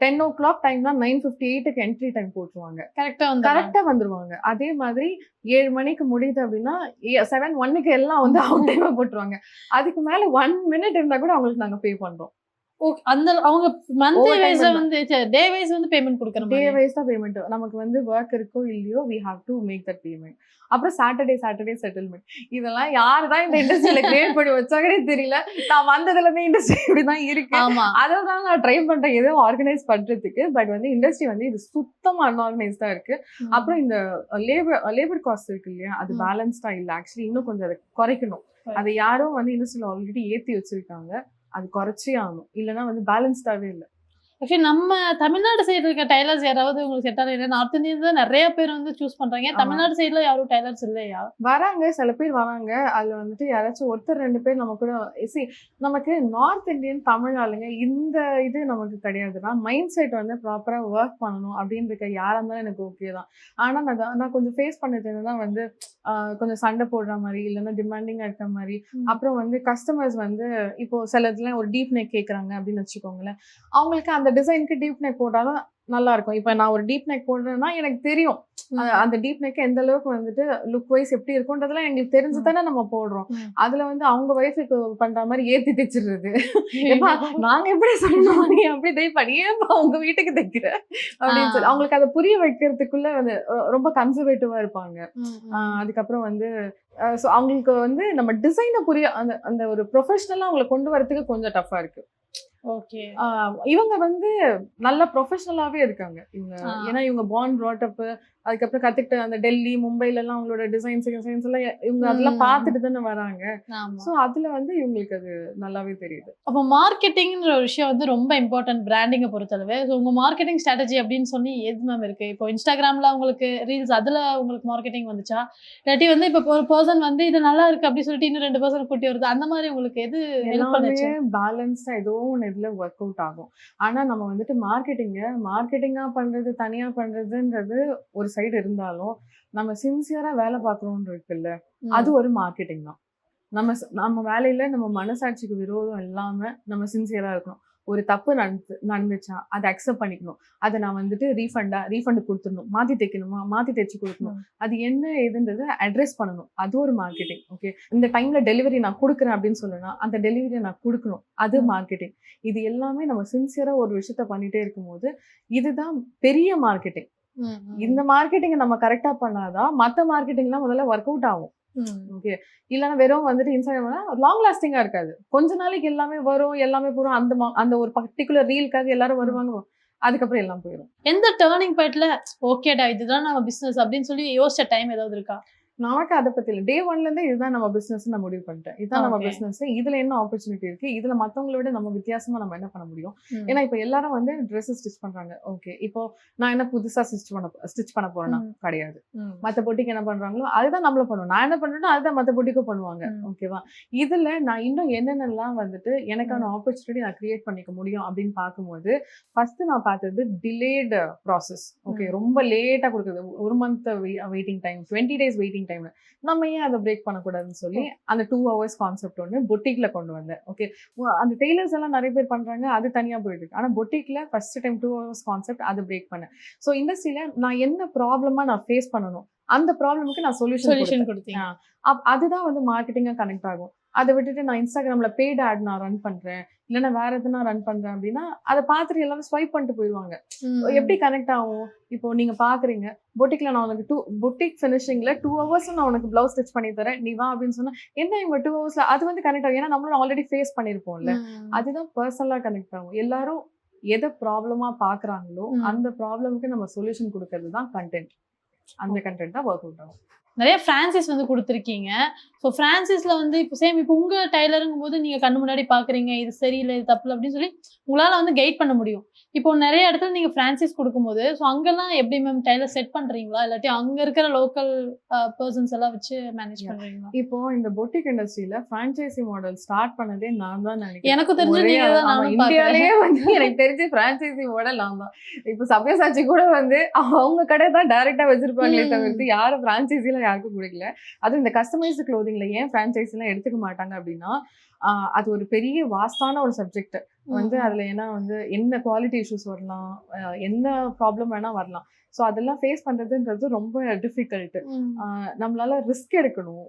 10:00 டைம்னா 9:58க்கு என்ட்ரி டைம் போட்டுருவாங்க. கரெக்டா வந்துருவாங்க. அதே மாதிரி 7 மணிக்கு முடியுது அப்படின்னா 7:01க்கு எல்லாம் வந்து அவுட் டைமா போட்டுருவாங்க. அதுக்கு மேல 1 மினிட் இருந்தா கூட அவங்களுக்கு நாங்க பே பண்றோம். ஓகே. அந்த அவங்க மந்த்லி Overtime வைஸ்ல தான். வந்து டே வைஸ் வந்து பேமெண்ட் குடுக்குற டே மாதிரி. வைஸ் தான் பேமெண்ட். நமக்கு வந்து ஒர்க் இருக்கோ இல்லையோ we have to make that payment. அப்புறம் சாட்டர்டே செட்டில்மெண்ட். இதெல்லாம் யாரு தான் இந்த இண்டஸ்ட்ரியில கிரியேட் பண்ணி வச்சாங்கன்னே தெரியல. நான் வந்ததுல இருந்து இண்டஸ்ட்ரி இப்படிதான் இருக்கு. ஆமா. அதான் நான் ட்ரை பண்றேன் எதுவும் ஆர்கனைஸ் பண்றதுக்கு. பட் வந்து இண்டஸ்ட்ரி வந்து இது சுத்தமா அன்ஆர்கனைஸ்டா இருக்கு. அப்புறம் இந்த லேபர் காஸ்ட் இருக்கு இல்லையா, அது பேலன்ஸ்டா இல்ல. ஆக்சுவலி இன்னும் கொஞ்சம் அதை குறைக்கணும். அதை யாரும் வந்து இண்டஸ்ட்ரியில ஆல்ரெடி ஏத்தி வச்சிருக்காங்க. அது குறைச்சே ஆகணும். இல்லைன்னா வந்து பேலன்ஸ்டாவே இல்லை. ஆக்சுவலி நம்ம தமிழ்நாடு சைடு இருக்க டைலர்ஸ் யாராவது உங்களுக்கு செட் ஆகல? நார்த் இந்தியன்ஸ் தான் நிறைய பேர் வந்து சூஸ் பண்றாங்க. தமிழ்நாடு சைடுல யாரும் டைலர்ஸ் இல்லையா? வராங்க, சில பேர் வராங்க. அதுல வந்துட்டு யாராச்சும் ஒருத்தர் 2 பேர் நம்ம கூட நமக்கு நார்த் இந்தியன் தமிழ் ஆளுங்க இந்த இது நமக்கு கிடையாதுன்னா மைண்ட் செட் வந்து ப்ராப்பரா ஒர்க் பண்ணணும் அப்படின்னு இருக்க யாரா இருந்தாலும் எனக்கு ஓகே தான். ஆனா நான் கொஞ்சம் ஃபேஸ் பண்ணது என்னன்னா வந்து கொஞ்சம் சண்டை போடுற மாதிரி, இல்லைன்னா டிமாண்டிங்கா இருக்க மாதிரி. அப்புறம் வந்து கஸ்டமர்ஸ் வந்து இப்போ சில இதுல ஒரு டீப் நெக் கேட்குறாங்க அப்படின்னு வச்சுக்கோங்களேன். அவங்களுக்கு அந்த டிசைனுக்கு டீப் நெக் போட்டாதான் நல்லா இருக்கும். இப்ப நான் ஒரு டீப் நெக் போடுறேன்னா எனக்கு தெரியும் அந்த டீப் நெக் எந்த அளவுக்கு வந்துட்டு லுக் வைஸ் எப்படி இருக்கும்ன்றதெல்லாம் எங்களுக்கு தெரிஞ்சு தானே நம்ம போடுறோம். அதுல வந்து அவங்க ஒய்ஃபுக்கு பண்ற மாதிரி ஏத்தி தைச்சிடுறது. நாங்க எப்படி சொல்லணும், நீ அப்படி தைப்பா, ஏன்பா உங்க வீட்டுக்கு தைக்கிற அப்படின்னு சொல்லி அவங்களுக்கு அதை புரிய வைக்கிறதுக்குள்ள வந்து ரொம்ப கன்சர்வேட்டிவா இருப்பாங்க. அதுக்கப்புறம் வந்து அவங்களுக்கு வந்து நம்ம டிசைனை புரிய அந்த அந்த ஒரு ப்ரொஃபஷனலா அவங்களை கொண்டு வரதுக்கு கொஞ்சம் டஃபா இருக்கு. ஓகே. இவங்க வந்து நல்ல ப்ரொஃபஷனலாவே இருக்காங்க இவங்க. ஏன்னா இவங்க பார்ன் brought up, அதுக்கப்புறம் கத்துக்கிட்டு அந்த டெல்லி மும்பைல எல்லாம் அவங்களோட டிசைன்ஸ் எல்லாம் இவங்க அதெல்லாம் பார்த்துட்டு தானே வராங்க. சோ அதுல வந்து இவங்களுக்கு அது நல்லாவே தெரியுது. அப்போ மார்க்கெட்டிங்ன்ற ஒரு விஷயம் வந்து ரொம்ப இம்பார்ட்டன்ட் பிராண்டிங்கை பொறுத்தளவு. ஸோ உங்க மார்க்கெட்டிங் ஸ்ட்ராட்டஜி அப்படின்னு சொல்லி எது மேம் இருக்கு? இப்போ இன்ஸ்டாகிராம்ல உங்களுக்கு ரீல்ஸ் அதுல உங்களுக்கு மார்க்கெட்டிங் வந்துச்சா, இல்லாட்டி வந்து இப்போ ஒரு பர்சன் வந்து இது நல்லா இருக்கு அப்படி சொல்லிட்டு இன்னும் 2 பர்சன் கூட்டி வருது, அந்த மாதிரி உங்களுக்கு எது ஹெல்ப் பண்ணுச்சு? பேலன்ஸா ஏதோ ஒன்று இதுல ஒர்க் அவுட் ஆகும். ஆனா நம்ம வந்துட்டு மார்க்கெட்டிங்கா பண்றது தனியா பண்றதுன்றது ஒரு சைடு இருந்தாலும், நம்ம சின்சியரா வேலை பார்க்கறோம்னு இருக்குல்ல, அது ஒரு மார்க்கெட்டிங் தான். நம்ம வேலையில நம்ம மனசாட்சிக்கு விரோதம் இல்லாம நம்ம சின்சியரா இருக்கணும். ஒரு தப்பு நடந்துச்சா அதை அக்செப்ட் பண்ணிக்கணும். அதை நான் வந்துட்டு ரீஃபண்ட் கொடுத்துடணும், மாத்தி தைக்கணுமா மாத்தி தைச்சு கொடுக்கணும். அது என்ன ஏதுன்றதை அட்ரஸ் பண்ணணும். அது ஒரு மார்க்கெட்டிங். ஓகே, இந்த டைம்ல டெலிவரி நான் கொடுக்குறேன் அப்படின்னு சொல்லணும், அந்த டெலிவரியை நான் கொடுக்கணும், அது மார்க்கெட்டிங். இது எல்லாமே நம்ம சின்சியரா ஒரு விஷயத்த பண்ணிட்டே இருக்கும்போது இதுதான் பெரிய மார்க்கெட்டிங். இந்த மார்க்கெட்டிங்கை நம்ம கரெக்டா பண்ணாதான் மற்ற மார்க்கெட்டிங்லாம் முதல்ல ஒர்க் அவுட் ஆகும். ஓகே, இல்லைன்னா வெறும் வந்துட்டு இன்ஸ்டாகிராம்னா லாங் லாஸ்டிங்கா இருக்காது. கொஞ்ச நாளைக்கு எல்லாமே வரும், எல்லாமே போறோம். அந்த ஒரு பர்டிகுலர் ரீலுக்காக எல்லாரும் வருவாங்க, அதுக்கப்புறம் எல்லாம் போயிடும். எந்த டேர்னிங் பாயிண்ட்ல ஓகேடா இதுதான் நம்ம பிசினஸ் அப்படின்னு சொல்லி யோசிச்ச டைம் ஏதாவது இருக்கா? நமக்கு அதை பத்தி இல்லை. டே 1ல இருந்தே இதுதான் நம்ம பிசினஸ் நான் முடிவு பண்ணிட்டேன். இதுதான் நம்ம பிசினஸ், இதுல என்ன ஆப்பர்ச்சுனிட்டி இருக்கு, இதுல மத்தவங்களை விட நம்ம வித்தியாசமா நம்ம என்ன பண்ண முடியும். ஏன்னா இப்ப எல்லாரும் வந்து ட்ரெஸ் ஸ்டிச் பண்றாங்க. ஓகே, இப்போ நான் என்ன புதுசா ஸ்டிச் பண்ண போறேன்னா கிடையாது. மத்த பொட்டிக்கு என்ன பண்றாங்களோ அதுதான் நம்மள பண்ணுவோம். நான் என்ன பண்றேன்னா அதுதான் மத்த பொட்டிக்கும் பண்ணுவாங்க. ஓகேவா, இதுல நான் இன்னும் என்னென்னலாம் வந்துட்டு எனக்கான ஆப்பர்ச்சுனிட்டி நான் கிரியேட் பண்ணிக்க முடியும் அப்படின்னு பார்க்கும்போது ஃபர்ஸ்ட் நான் பார்த்தது டிலேடு ப்ராசஸ். ஓகே, ரொம்ப லேட்டா கொடுக்குறது, 1 month waiting time, 20 days waiting time. நம்ம ஏன் அதை பிரேக் பண்ணக்கூடாதுன்னு சொல்லி அந்த 2 hours கான்செப்ட் ஒன்று பொட்டிக்ல கொண்டு வந்தேன். ஓகே, அந்த டெய்லர்ஸ் எல்லாம் நிறைய பேர் பண்றாங்க, அது தனியா போயிட்டு இருக்கு. ஆனா பொட்டிக்ல ஃபர்ஸ்ட் டைம் 2 hours கான்செப்ட் அதை பிரேக் பண்ணேன். ஸோ இண்டஸ்ட்ரியில நான் என்ன ப்ராப்ளமா நான் ஃபேஸ் பண்ணணும், அந்த ப்ராப்ளமுக்கு நான் சொல்யூஷன் கொடுத்தேன். அதுதான் வந்து மார்க்கெட்டிங்கா கனெக்ட் ஆகும். அதை விட்டுட்டு நான் இன்ஸ்டாகிராம்ல பெய்ட் ஆட் நான் ரன் பண்றேன், இல்லைன்னா வேற எதுனா ரன் பண்றேன் அப்படின்னா அதை பார்த்துட்டு எல்லாரும் ஸ்வைப் பண்ணிட்டு போயிடுவாங்க. எப்படி கனெக்ட் ஆகும்? இப்போ நீங்க பாக்குறீங்க பொட்டிக்ல நான் உனக்கு பொட்டிக் ஃபினிஷிங்ல 2 hours நான் உனக்கு பிளவுஸ் ஸ்டிச் பண்ணி தரேன், நீ வா அப்படின்னு சொன்னா என்ன இவங்க 2 hours அது வந்து கனெக்ட் ஆகும். ஏன்னா நம்மளும் ஆல்ரெடி ஃபேஸ் பண்ணிருப்போம்ல, அதுதான் பர்சனலா கனெக்ட் ஆகும். எல்லாரும் எதை ப்ராப்ளமா பாக்குறாங்களோ அந்த ப்ராப்ளமுக்கு நம்ம சொல்யூஷன் கொடுக்கறது தான் கண்டென்ட். அந்த கண்டென்ட் தான் ஒர்க் அவுட் ஆகும். நிறைய பிரான்சைஸ் வந்து கொடுத்துருக்கீங்க. ஸோ பிரான்சைஸ்ல வந்து இப்போ சேம் இப்போ உங்க டைலருங்கும் போது நீங்க கண்ணு முன்னாடி பாக்குறீங்க, இது சரியில்லை, இது தப்பு அப்படின்னு சொல்லி உங்களால வந்து கைட் பண்ண முடியும். இப்போ நிறைய இடத்துல நீங்க பிரான்சைஸ் கொடுக்கும்போது, ஸோ அங்கெல்லாம் எப்படி மேம் டைலர் செட் பண்றீங்களா, இல்லாட்டி அங்க இருக்கிற லோக்கல் பர்சன்ஸ் எல்லாம் வச்சு மேனேஜ் பண்றீங்களா? இப்போ இந்த பொட்டிக் இண்டஸ்ட்ரியில பிரான்ச்சைசி மாடல் ஸ்டார்ட் பண்ணதே நான் தான் நினைக்கிறேன். எனக்கு தெரிஞ்ச ஒரே நீங்க தான், ஆமா, நானும் இந்தியாலயே வந்து எனக்கு தெரிஞ்ச பிரான்ச்சைசி மாடல் நான் தான். இப்போ சப்யசாச்சி கூட வந்து அவங்க கடை தான் டைரக்டா வச்சிருப்பாங்களே தவிர்த்து யாரும் பிரான்ச்சைசில யாருக்கும் கொடுக்கல. அதுவும் இந்த கஸ்டமைஸ்டு க்ளோதிங்ல ஏன் பிரான்ச்சைசி எல்லாம் எடுத்துக்க மாட்டாங்க அப்படின்னா, அது ஒரு பெரிய வாஸ்டான ஒரு சப்ஜெக்ட் வந்து. அதுல ஏன்னா வந்து என்ன குவாலிட்டி இஷ்யூஸ் வரலாம், என்ன ப்ராப்ளம் வேணா வரலாம். ஸோ அதெல்லாம் ஃபேஸ் பண்றதுன்றது ரொம்ப டிஃபிகல்ட். நம்மளால ரிஸ்க் எடுக்கணும்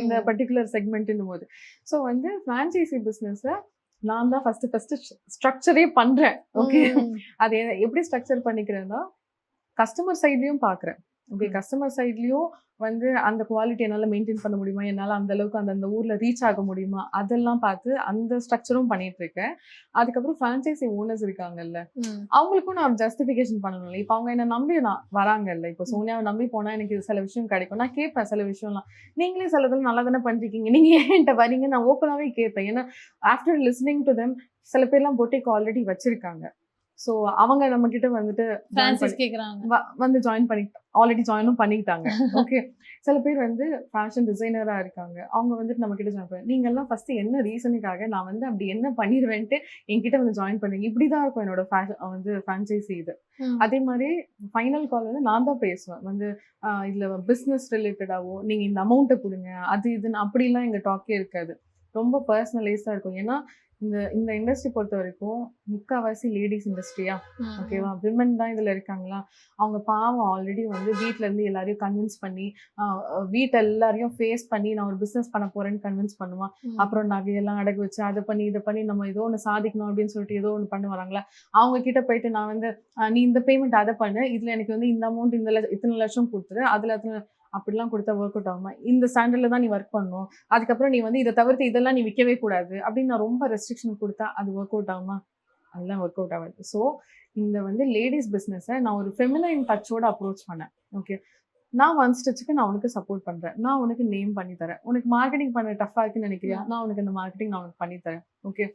இந்த பர்டிகுலர் செக்மெண்ட்னும் போது. ஸோ வந்து பிரான்ச்சைசி பிஸ்னஸை நான் தான் ஃபர்ஸ்ட் ஸ்ட்ரக்சரே பண்றேன். ஓகே, அது எப்படி ஸ்ட்ரக்சர் பண்ணிக்கிறேன்னா, கஸ்டமர் சைட்லயும் பாக்குறேன். ஓகே, கஸ்டமர் சைட்லயும் வந்து அந்த குவாலிட்டி என்னால மெயின்டைன் பண்ண முடியுமா, என்னால அந்த அளவுக்கு அந்த ஊர்ல ரீச் ஆக முடியுமா, அதெல்லாம் பார்த்து அந்த ஸ்ட்ரக்சரும் பண்ணிட்டு இருக்கேன். அதுக்கப்புறம் பிரான்ச்சைசி ஓனர்ஸ் இருக்காங்கல்ல, அவங்களுக்கும் நான் ஜஸ்டிஃபிகேஷன் பண்ணணும்ல. இப்போ அவங்க என்ன நம்பி வராங்கல்ல, இப்போ சோனியாவை நம்பி போனா எனக்கு சில விஷயம் கிடைக்கும். நான் கேட்பேன் சில விஷயம்லாம், நீங்களே சிலதெல்லாம் நல்லா தானே பண்ணிருக்கீங்க, நீங்க என்கிட்ட வரீங்க, நான் ஓப்பனாவே கேட்பேன். ஏன்னா ஆஃப்டர் லிஸ்னிங் டு தெம் சில பேர்லாம் பொட்டிக் ஆல்ரெடி வச்சிருக்காங்க. ஸோ அவங்க நம்ம கிட்ட வந்துட்டு வந்து ஜாயின் பண்ணி ஆல்ரெடி ஜாயினும் பண்ணிக்கிட்டாங்க. ஓகே, சில பேர் வந்து ஃபேஷன் டிசைனரா இருக்காங்க, அவங்க வந்துட்டு நம்ம கிட்ட ஜாயின் பண்ணி, நீங்க எல்லாம் ஃபர்ஸ்ட் என்ன ரீசனுக்காக நான் வந்து அப்படி என்ன பண்ணிடுவேன்ட்டு என்கிட்ட வந்து ஜாயின் பண்ணுங்க. இப்படிதான் இருக்கும் என்னோட வந்து ஃப்ரான்ச்சைசி இது. அதே மாதிரி ஃபைனல் கால் வந்து நான் தான் பேசுவேன் வந்து, இதுல பிஸ்னஸ் ரிலேட்டடாவோ நீங்க இந்த அமௌண்ட்டை கொடுங்க அது இதுன்னு அப்படிலாம் எங்க டாக்கே இருக்காது. ரொம்ப பர்சனலைஸா இருக்கும். ஏன்னா இந்த இண்டஸ்ட்ரி பொறுத்த வரைக்கும் முக்கால்வாசி லேடிஸ் இண்டஸ்ட்ரியா, ஓகேவா, விமன் தான் இதுல இருக்காங்களா. அவங்க பாவம் ஆல்ரெடி வந்து வீட்ல இருந்து எல்லாரையும் கன்வின்ஸ் பண்ணி, வீட்டை எல்லாரையும் ஃபேஸ் பண்ணி நான் ஒரு பிசினஸ் பண்ண போறேன்னு கன்வின்ஸ் பண்ணுவான். அப்புறம் நகையெல்லாம் அடகு வச்சு அதை பண்ணி இதை பண்ணி நம்ம ஏதோ ஒன்று சாதிக்கணும் அப்படின்னு சொல்லிட்டு ஏதோ ஒன்று பண்ண வராங்களா. அவங்க கிட்ட போயிட்டு நான் வந்து நீ இந்த பேமெண்ட் அதை பண்ணு, இதுல எனக்கு வந்து இந்த அமௌண்ட் இத்தனை லட்சம் கொடுத்துரு, அதுல அப்படிலாம் கொடுத்தா ஒர்க் அவுட் ஆகுமா, இந்த ஸ்டாண்டர்ட்ல தான் நீ ஒர்க் பண்ணணும், அதுக்கப்புறம் நீ வந்து இதை தவிர்த்து இதெல்லாம் நீ விற்கவே கூடாது அப்படின்னு நான் ரொம்ப ரெஸ்ட்ரிக்ஷன் கொடுத்தா அது ஒர்க் அவுட் ஆகுமா, அதெல்லாம் ஒர்க் அவுட் ஆகாது. ஸோ இந்த வந்து லேடிஸ் பிஸ்னஸை நான் ஒரு ஃபெமினைன் டச்சோட அப்ரோச் பண்ணேன். ஓகே, நான் ஒன் ஸ்டிச்சுக்கு நான் உனக்கு சப்போர்ட் பண்றேன், நான் உனக்கு நேம் பண்ணி தரேன், உனக்கு மார்க்கெட்டிங் பண்ண டஃபா இருக்குன்னு நினைக்கிறியா, நான் உனக்கு இந்த மார்க்கெட்டிங் நான் உனக்கு பண்ணி தரேன். ஓகே,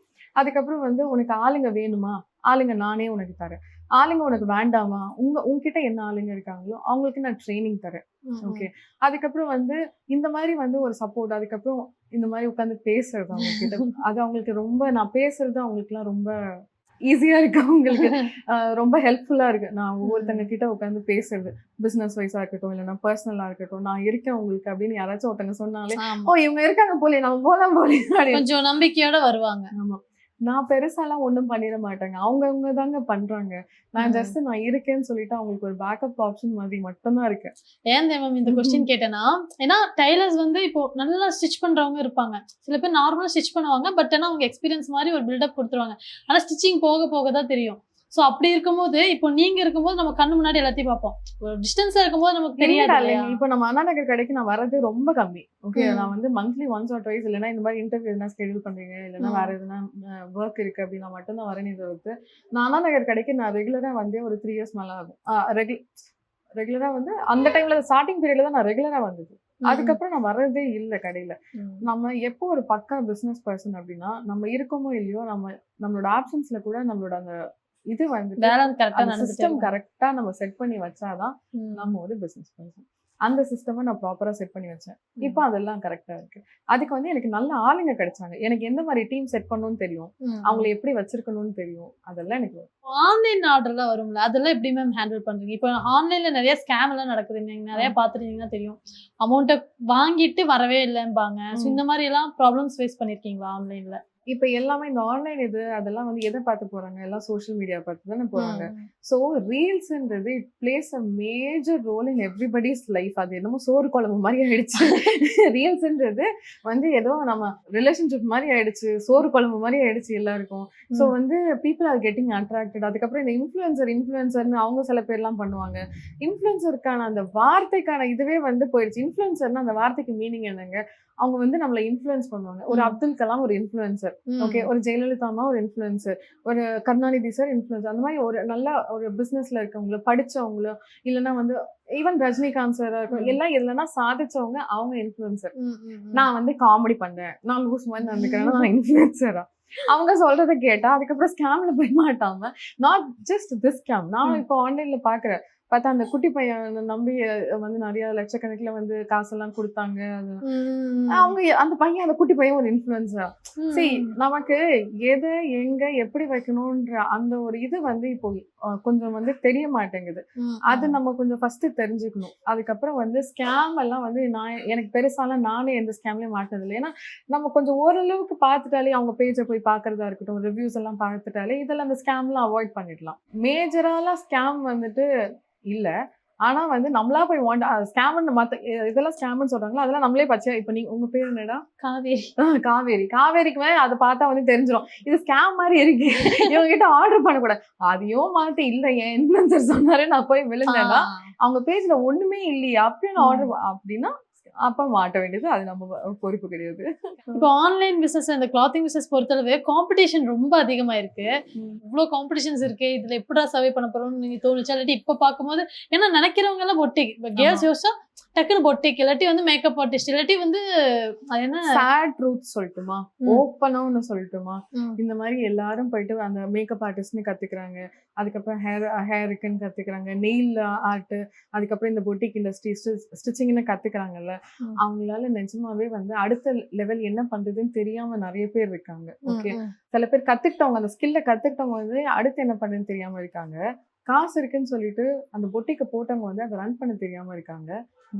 அதுக்கப்புறம் வந்து உனக்கு ஆளுங்க வேணுமா, ஆளுங்க நானே உனக்கு தரேன், ஆளுங்க உனக்கு வேண்டாமா, உங்ககிட்ட என்ன ஆளுங்க இருக்காங்களோ அவங்களுக்கு நான் ட்ரைனிங் தரேன். ஓகே, அதுக்கப்புறம் வந்து இந்த மாதிரி வந்து ஒரு சப்போர்ட். அதுக்கப்புறம் இந்த மாதிரி உட்காந்து பேசுறது அவங்க கிட்ட, அது அவங்களுக்கு ரொம்ப, நான் பேசுறது அவங்களுக்குலாம் ரொம்ப ஈஸியா இருக்கு, அவங்களுக்கு ரொம்ப ஹெல்ப்ஃபுல்லா இருக்கு. நான் ஒவ்வொருத்தங்க கிட்ட உட்காந்து பேசுறது, பிசினஸ் வைஸா இருக்கட்டும் இல்லைன்னா பர்சனலா இருக்கட்டும், நான் இருக்கேன் உங்களுக்கு அப்படின்னு யாராச்சும் ஒருத்தங்க சொன்னாலே, ஓ இவங்க இருக்காங்க போலே, நம்ம போலாம் போலே, கொஞ்சம் நம்பிக்கையோட வருவாங்க. ஆமா, நான் பெருசாலாம் ஒன்றும் பண்ணிட மாட்டேங்க, அவங்கவுங்க தாங்க பண்றாங்க. நான் ஜஸ்ட் நான் இருக்கேன்னு சொல்லிட்டு அவங்களுக்கு ஒரு பேக்கப் ஆப்ஷன் மாதிரி மட்டும்தான் இருக்கேன். ஏன் மேம் இந்த கொஸ்டின் கேட்டேன்னா, ஏன்னா டைலர்ஸ் வந்து இப்போ நல்லா ஸ்டிச் பண்றவங்க இருப்பாங்க, சில பேர் நார்மலா ஸ்டிச் பண்ணுவாங்க, பட் ஆனா அவங்க எக்ஸ்பீரியன்ஸ் மாதிரி ஒரு பில்டப் கொடுத்துருவாங்க, ஆனா ஸ்டிச்சிங் போக போக தான் தெரியும். ஸோ அப்படி இருக்கும்போது இப்போ நீங்க இருக்கும்போது நம்ம கண்ணு முன்னாடி எல்லாத்தையும் பார்ப்போம், ஒரு டிஸ்டன்ஸ்ல இருக்கும்போது நமக்கு தெரியாது. இப்போ நம்ம அண்ணா நகர் கடைக்கு நான் வரது ரொம்ப கம்மி. ஓகே, நான் வந்து மந்த்லி ஒன்ஸ் ஆர் ட்வைஸ், இல்லைன்னா இந்த மாதிரி இன்டர்வியூ எதுனா ஸ்கெடியூல் பண்றீங்க இல்லைன்னா வேற எதுனா ஒர்க் இருக்கு அப்படின்னா மட்டும்தான் வரேனே தவிர்த்து, நான் அண்ணா நகர் கடைக்கு நான் ரெகுலரா வந்து ஒரு 3 years மேல ஆகும். ரெகுலரா வந்து அந்த டைம்ல ஸ்டார்டிங் பீரியட்ல தான் நான் ரெகுலரா வந்தது. அதுக்கப்புறம் நான் வர்றதே இல்லை கடையில. நம்ம எப்போ ஒரு பக்கா பிசினஸ் பர்சன் அப்படின்னா, நம்ம இருக்கோமோ இல்லையோ, நம்மளோட ஆப்ஷன்ஸ்ல கூட நம்மளோட அந்த இது வந்து சிஸ்டம் கரெக்டா நம்ம செட் பண்ணி வச்சாதான் நம்ம ஒரு பிசினஸ் பர்சன். அந்த சிஸ்டமை நான் ப்ராப்பரா செட் பண்ணி வச்சேன். இப்போ அதெல்லாம் கரெக்டா இருக்கு. அதுக்கு வந்து எனக்கு நல்ல ஆளுங்க கிடைச்சாங்க, எனக்கு எந்த மாதிரி டீம் செட் பண்ணணும்னு தெரியும், அவங்களை எப்படி வச்சிருக்கணும்னு தெரியும், அதெல்லாம் எனக்கு. ஆன்லைன் ஆர்டர்லாம் வரும்ல, அதெல்லாம் எப்படி மேம் ஹேண்டில் பண்றீங்க? இப்போ ஆன்லைன்ல நிறைய ஸ்கேம் எல்லாம் நடக்குது, நீங்க நிறைய பாத்துருந்தீங்கன்னா தெரியும், அமௌண்ட்டை வாங்கிட்டு வரவே இல்லைம்பாங்க. ஸோ இந்த மாதிரி எல்லாம் ப்ராப்ளம்ஸ் ஃபேஸ் பண்ணிருக்கீங்களா ஆன்லைன்ல? இப்போ எல்லாமே இந்த ஆன்லைன் அதெல்லாம் வந்து எதை பார்த்து போறாங்க, எல்லாம் சோஷியல் மீடியா பார்த்து தானே போறாங்க. ஸோ ரீல்ஸ்ன்றது it plays a major role in everybody's life. அது என்னமோ சோறு குழம்பு மாதிரி ஆயிடுச்சு. ரீல்ஸ்ன்றது வந்து ஏதோ நம்ம ரிலேஷன்ஷிப் மாதிரி ஆயிடுச்சு, சோறு குழம்பு மாதிரி ஆயிடுச்சு எல்லாருக்கும். ஸோ வந்து பீப்புள் ஆர் கெட்டிங் அட்ராக்டட். அதுக்கப்புறம் இந்த இன்ஃப்ளூயன்சர்னு அவங்க சில பேர்லாம் பண்ணுவாங்க. இன்ஃப்ளூயன்சருக்கான அந்த வார்த்தைக்கான இதுவே வந்து போயிடுச்சு. இன்ஃப்ளூயன்சர்னா அந்த வார்த்தைக்கு மீனிங் என்னங்க, அவங்க வந்து நம்மளை இன்ஃப்ளூயன்ஸ் பண்ணுவாங்க. ஒரு அப்துல் கலாம் ஒரு இன்ஃப்ளூயன்சர், இன்ஃப்ளூயன்சர். ஓகே, ஒரு ஜெயலலிதா அம்மா ஒரு இன்ஃப்ளூயன்சர், ஒரு கருணாநிதி சார் இன்ஃப்ளூயன்சர். அந்த மாதிரி ஒரு நல்ல ஒரு பிசினஸ்ல இருக்கவங்களோ, படிச்சவங்களோ, இல்லைன்னா வந்து ஈவன் ரஜினிகாந்த் சார் எல்லாம் எதுலன்னா சாதிச்சவங்க, அவங்க இன்ஃப்ளூயன்சர். நான் வந்து காமெடி பண்றேன், நான் லூஸ் மாதிரி நடந்துக்கிறேன்னா நான் இன்ஃப்ளூயன்சரா? அவங்க சொல்றதை கேட்டா அதுக்கப்புறம் ஸ்கேம்ல போய் மாட்டாம, நாட் ஜஸ்ட் திஸ் ஸ்கேம். நான் இப்போ ஆன்லைன்ல பாக்குறேன், பார்த்தா அந்த குட்டி பையன் நம்பி வந்து நிறைய லட்சக்கணக்கில் வந்து காசெல்லாம் கொடுத்தாங்க. அவங்க அந்த பையன், அந்த குட்டி பையன் ஒரு இன்ஃப்ளூயன்ஸா. சரி, நமக்கு எதை எங்க எப்படி வைக்கணும்ன்ற அந்த ஒரு இது வந்து இப்போ கொஞ்சம் வந்து தெரிய மாட்டேங்குது. அது நம்ம கொஞ்சம் ஃபர்ஸ்ட் தெரிஞ்சுக்கணும். அதுக்கப்புறம் வந்து ஸ்கேம் எல்லாம் வந்து எனக்கு பெருசாலாம் நானே எந்த ஸ்கேம்லயும் மாட்டினது இல்லை. ஏன்னா நம்ம கொஞ்சம் ஓரளவுக்கு பார்த்துட்டாலே, அவங்க பேஜை போய் பார்க்கறதா இருக்கட்டும், ரிவ்யூஸ் எல்லாம் பார்த்துட்டாலே இதெல்லாம் அந்த ஸ்கேம்லாம் அவாய்ட் பண்ணிடலாம். மேஜராலாம் ஸ்கேம் வந்துட்டு இல்ல. ஆனா வந்து நம்மளா போய் ஸ்கேம்னு மத்த இதெல்லாம் ஸ்கேம்னு சொல்றாங்களா, அதெல்லாம் நம்மளே பச்சையா, இப்ப நீங்க உங்க பேர் என்னடா? காவேரி. காவேரிக்கு மேல அதை பார்த்தா வந்து தெரிஞ்சிடும் இது ஸ்கேம் மாதிரி இருக்கு, இவங்க கிட்ட ஆர்டர் பண்ணக்கூடாது. அதையும் மாத்தி இல்ல என் இன்ஃப்ளூயன்சர் சொன்னாரு நான் போய் விழுந்தேன்னா, அவங்க பேஜ்ல ஒண்ணுமே இல்லையே அப்பயும் நான் ஆர்டர் அப்படின்னா அப்ப மாட்ட வேண்டியது அது நம்ம பொறுப்பு கிடையாது. இப்போ ஆன்லைன் பிசினஸ், இந்த கிளாத்திங் பிசினஸ் பொறுத்தளவு காம்படிஷன் ரொம்ப அதிகமா இருக்கு. இவ்வளவு காம்படிஷன்ஸ் இருக்கு, இதுல எப்படா சர்வே பண்ண போறோம்னு நீங்க தோணுச்சா? இல்லாட்டி இப்ப பாக்கும்போது ஏன்னா நினைக்கிறவங்க எல்லாம் பொட்டிக், இப்ப கேர்ள்ஸ் யோசிச்சா டக்குன்னு பொட்டிக், இல்லாட்டி வந்து மேக்கப் ஆர்டிஸ்ட், இல்லாட்டி வந்து அது என்ன சேட் ட்ரூத் சொல்லட்டுமா, ஓப்பனான்னு சொல்லட்டுமா, இந்த மாதிரி எல்லாரும் போயிட்டு அந்த மேக்கப் ஆர்டிஸ்ட்னு கத்துக்கிறாங்க, அதுக்கப்புறம் ஹேருக்குன்னு கத்துக்கிறாங்க, நெயில் ஆர்ட், அதுக்கப்புறம் இந்த பொட்டிக் இண்டஸ்ட்ரி ஸ்டிச்சிங்னு கத்துக்கிறாங்கல்ல, அவங்களால நிஜமாவே வந்து அடுத்த லெவல் என்ன பண்றதுன்னு தெரியாம நிறைய பேர் இருக்காங்க. ஓகே, சில பேர் கத்துக்கிட்டவங்க, அந்த ஸ்கில்ல கத்துக்கிட்டவங்க வந்து அடுத்து என்ன பண்றதுன்னு தெரியாம இருக்காங்க. காசு இருக்குன்னு சொல்லிட்டு அந்த பொட்டிக்கு போட்டவங்க வந்து அதை ரன் பண்ண தெரியாம இருக்காங்க.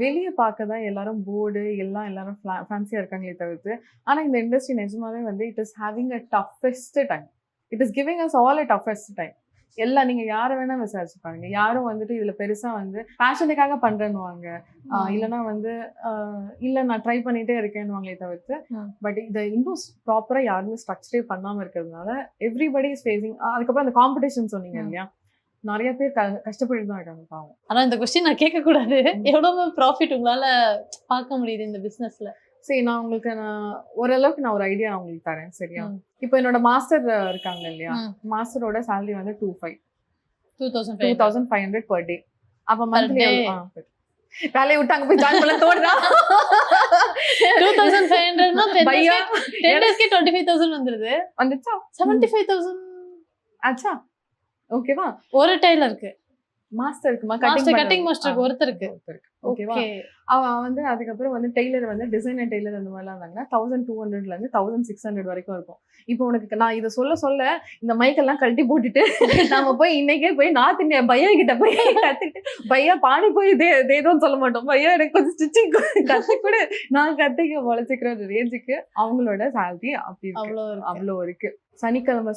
வெளியே பார்க்க தான் எல்லாரும் போர்டு எல்லாரும் ஃபேன்சியா இருக்காங்களே தவிர்த்து, ஆனா இந்த இண்டஸ்ட்ரி நிஜமாவே வந்து it is having a toughest time. It is giving us all a toughest time. எல்லாம் நீங்க யாரை வேணா விசாரிச்சு பாருங்க, யாரும் வந்துட்டு இதுல பெருசா வந்து பேஷனுக்காக பண்றேன்னுவாங்க, இல்லைன்னா வந்து இல்ல நான் ட்ரை பண்ணிட்டே இருக்கேன்னுவாங்களே தவிர்த்து, பட் இதை இன்னும் ப்ராப்பரா யாருமே ஸ்ட்ரக்சரே பண்ணாம இருக்கிறதுனால எவ்ரிபடி இஸ் ஃபேசிங். அதுக்கப்புறம் அந்த காம்படிஷன் சொன்னீங்க இல்லையா, நிறைய பேர் கஷ்டப்பட்டு தான் இருக்காங்க பாவம். ஆனா இந்த கொஸ்டின் நான் கேட்க கூடாது. எவ்வளவு ப்ராஃபிட் உங்களால பார்க்க முடியுது இந்த பிசினஸ்ல? சரி, நான் உங்களுக்கு ஓரளவுக்கு நான் ஒரு ஐடியா உங்களுக்கு தரேன், சரியா? இப்போ என்னோட மாஸ்டர் இருக்காங்க இல்லையா, மாஸ்டரோட சேலரி வந்து 2500 பர் டே. அப்ப மந்த்லி வேலையை விட்டு அங்க போய் ஜாயின் பண்ண தோணுதா? 2500னா 10 டேஸ்க்கு 25000 வந்துருது. வந்துச்சா? 75000 ஆச்சா? ஓகேவா? ஒரு டெய்லருக்கு, மாஸ்டருக்குமா, கட்டிங் மாஸ்டருக்கு ஒருத்தருக்கு. ஓகேவா? அவன் வந்து அதுக்கப்புறம் வந்து டெய்லர் வந்து டிசைனர் டெய்லர் அந்த மாதிரிலாம் இருந்தாங்கன்னா 1200ல இருந்து 1600 வரைக்கும் இருக்கும். இப்போ உனக்கு நான் இதை சொல்ல இந்த மைக்கெல்லாம் கழட்டி போட்டுட்டு நாம போய் இன்னைக்கே போய் நார்த் இந்தியா பையா கிட்ட போய் கத்துக்கிட்டு, பையா பானி போய் தேதோன்னு சொல்ல மாட்டோம், பையா எனக்கு கொஞ்சம் ஸ்டிச்சிங் கத்து கூட நான் கத்துக்க உழைச்சிக்கிற ரேஞ்சுக்கு அவங்களோட சேலரி அப்படி அவ்வளோ இருக்கு. சனிக்கிழமை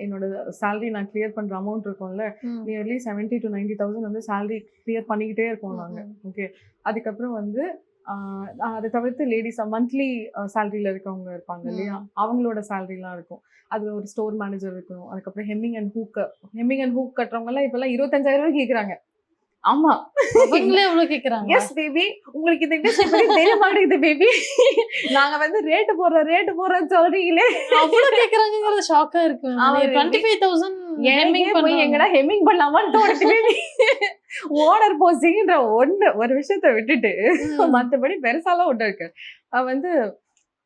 என்னோட சேலரி நான் கிளியர் பண்ற அமௌண்ட் இருக்கும்ல, நியர்லி 70 to 90,000 வந்து சேலரி கிளியர் பண்ணிக்கிட்டே இருக்கோம் நாங்க. ஓகே, அதுக்கப்புறம் வந்து அதை தவிர்த்து லேடிஸ் மந்த்லி சேலரியில இருக்கவங்க இருப்பாங்க இல்லையா, அவங்களோட சேலரிலாம் இருக்கும். அதுல ஒரு ஸ்டோர் மேனேஜர் இருக்கணும். அதுக்கப்புறம் ஹெம்மிங் அண்ட் ஹூக் கட்டுறவங்க எல்லாம் இப்பெல்லாம் 25,000 கேக்குறாங்க. ஆமா, அவங்களே எவ்வளவு கேக்குறாங்க? எஸ் பேபி, உங்களுக்கு இந்த இண்டஸ்ட்ரி பத்தி தெரிய மாட்டேங்குது பேபி. நாங்க வந்து ரேட் போடுறோம் சொல்றீங்களே, அவ்வளவு கேக்குறாங்கங்கிறது ஷாக்கா இருக்கு. 25,000 போய் எங்கடா ஹெம்மிங் பண்ணலாமான்னு தோணுது பேபி. ஓனர் போஸ்டிங்ன்ற ஒரு விஷயத்த விட்டுட்டு மத்தபடி பெருசாலாம் ஒண்ணு இருக்கு. வந்து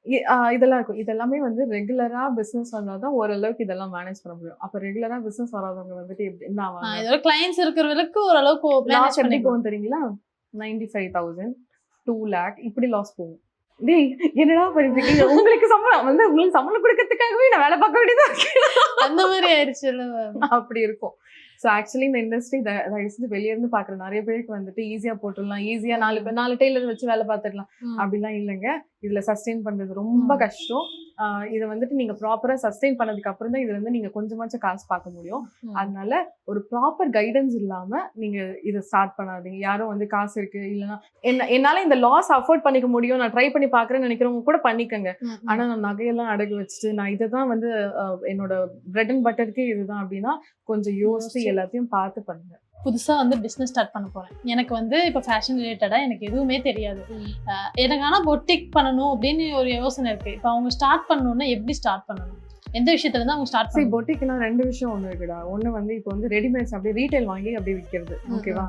இதெல்லாம் இருக்கும். இதெல்லாமே வந்து ரெகுலரா பிசினஸ் வந்தாதான் ஓரளவுக்கு இதெல்லாம் மேனேஜ் பண்ண முடியும். அப்ப ரெகுலரா பிசினஸ் வராதவங்க வந்துட்டு என்ன ஆவாங்க? கிளையன்ட்ஸ் இருக்கிறவங்களுக்கு ஓரளவுக்கு லாஸ் எப்படி போகும் தெரியுங்களா? 95,000, 2 lakh இப்படி லாஸ் போகும். டேய் என்னடா பண்ணிட்டு இருக்கீங்க? உங்களுக்கு சம்பளம் கொடுக்கறதுக்காகவே நான் வேலை பார்க்க வேண்டியதா அந்த மாதிரி ஆயிடுச்சு. அப்படி இருக்கும். ஸோ ஆக்சுவலி இந்த இண்டஸ்ட்ரி வெளியே இருந்து பாக்குற நிறைய பேருக்கு வந்துட்டு ஈஸியா போட்டுடலாம், ஈஸியா 4 டெய்லர் வச்சு வேலை பார்த்துடலாம் அப்படிலாம் இல்லைங்க. இதுல சஸ்டெயின் பண்றது ரொம்ப கஷ்டம். இதை வந்துட்டு நீங்க ப்ராப்பரா சஸ்டெயின் பண்ணதுக்கு அப்புறம் தான் இதுல இருந்து நீங்க கொஞ்சமாச்சும் காசு பார்க்க முடியும். அதனால ஒரு ப்ராப்பர் கைடன்ஸ் இல்லாம நீங்க இதை ஸ்டார்ட் பண்ணாதீங்க. யாரும் வந்து காசு இருக்கு இல்லைன்னா என்னால இந்த லாஸ் அஃபோர்ட் பண்ணிக்க முடியும், நான் ட்ரை பண்ணி பாக்குறேன்னு நினைக்கிறவங்க கூட பண்ணிக்கங்க. ஆனா நான் நகையெல்லாம் அடகு வச்சுட்டு நான் இதை தான் வந்து என்னோட பிரெட் அண்ட் பட்டருக்கு இதுதான் அப்படின்னா கொஞ்சம் யோசிச்சு எல்லாத்தையும் பார்த்து பண்ணுங்க. புதுசா வந்து பிசினஸ் ஸ்டார்ட் பண்ண போறேன். எனக்கு வந்து இப்போ ஃபேஷன் ரிலேட்டடா எனக்கு எதுவுமே தெரியாது. எனக்கு ஆனா பொட்டிக் பண்ணணும் அப்படின்னு ஒரு யோசனை இருக்கு. இப்போ அவங்க ஸ்டார்ட் பண்ணணும்னா எப்படி ஸ்டார்ட் பண்ணணும்? எந்த விஷயத்துல இருந்து அவங்க ஸ்டார்ட் சரி, பண்ணணும்? பொட்டிக்னா 2 விஷயம் ஒண்ணு இருக்குடா. ஒண்ணு வந்து இப்போ வந்து ரெடிமேட்ஸ் அப்படியே ரீட்டைல் வாங்கி அப்படியே விற்கிறது, ஓகேவா?